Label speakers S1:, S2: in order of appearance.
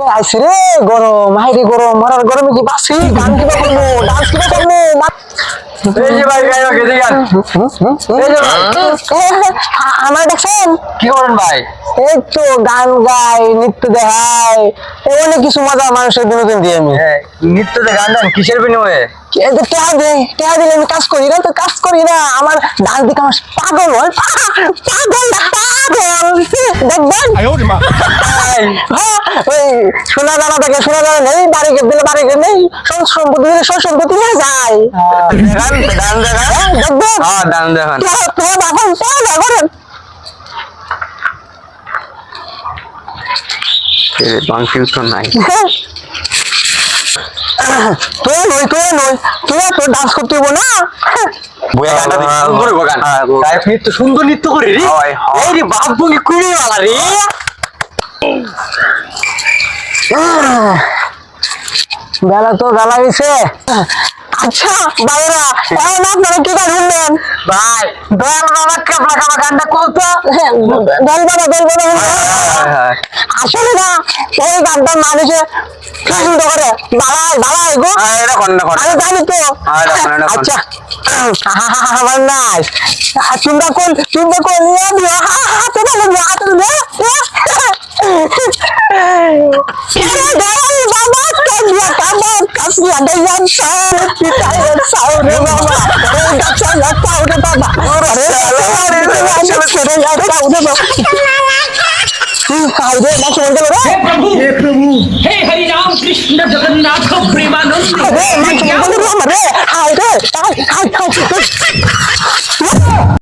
S1: শীতকাল আইছে রে, গরম হাইরে গরম, মরার গরমে কি বাসি, গান কিবা করবো, ডান্স কিবা করবো।
S2: এই যে ভাই গায়ক এদিকে গান এই যে ভাই
S1: আমার দেখছেন
S2: কি করেন ভাই?
S1: এই তো গান গাই, নৃত্য দেখাই, অনেক কিছু মজা মানুষের বিনোদন দিই আমি।
S2: নৃত্যতে গান দেন কিসের বিনিময়ে?
S1: টেহা দিলে আমি কাজ করি না, তো কাজ করি না, আমার ডান্স দিকে আমার পাগল হয়, পাগল দেখবেন। হ্যাঁ, ওই সোনা দানা থাকে, সোনা দানা নেই, বাড়ি দিলে বাড়ি নেই, সম্পত্তি দিলে সম্পত্তি নিয়ে যায়।
S2: দেখান গান দেখান।
S1: দেখবেন
S2: হ্যাঁ গান দেখান।
S1: তোমার বাপন করেন
S2: বাংফিল তো নাই।
S1: তুই তোর ডান্স করতে হবো না।
S2: বইয়া গানটা দেখি সুন্দর হইবো গান। গায়ক নৃত্য সুন্দর নৃত্য করে রে। এই রে বাপ বলি কুড়ি वाला রে।
S1: বেলা তো বেলা গেছে। আচ্ছা বাইরা এখন আপনারা কি গান শুনবেন?
S2: ভাই দয়াল বাবা কাবলা কাবা গানটা কত?
S1: দল বাবা আসলে না, এই গানটা মানুষে পছন্দ করে, বালাই গো।
S2: এটা কোন না কোন।
S1: আমি জানি তো। আচ্ছা আমার নাই, তোমরা কোন নিয়ে দিও, হাতে ভালো দিও, হাতে দিও। বাবা কাজিয়া কাবাব কাজিয়া দেয়ান সার পিতায়ের সাউরে বাবা ওরে গাছা সাউরে বাবা ওরে সাউরে বাবা हाइदे ना सुन दे रे
S3: हे प्रभु हे हरि राम कृष्ण जगन्नाथ प्रेमानंद
S1: अरे मैं सुन दे रे हाइदे हाय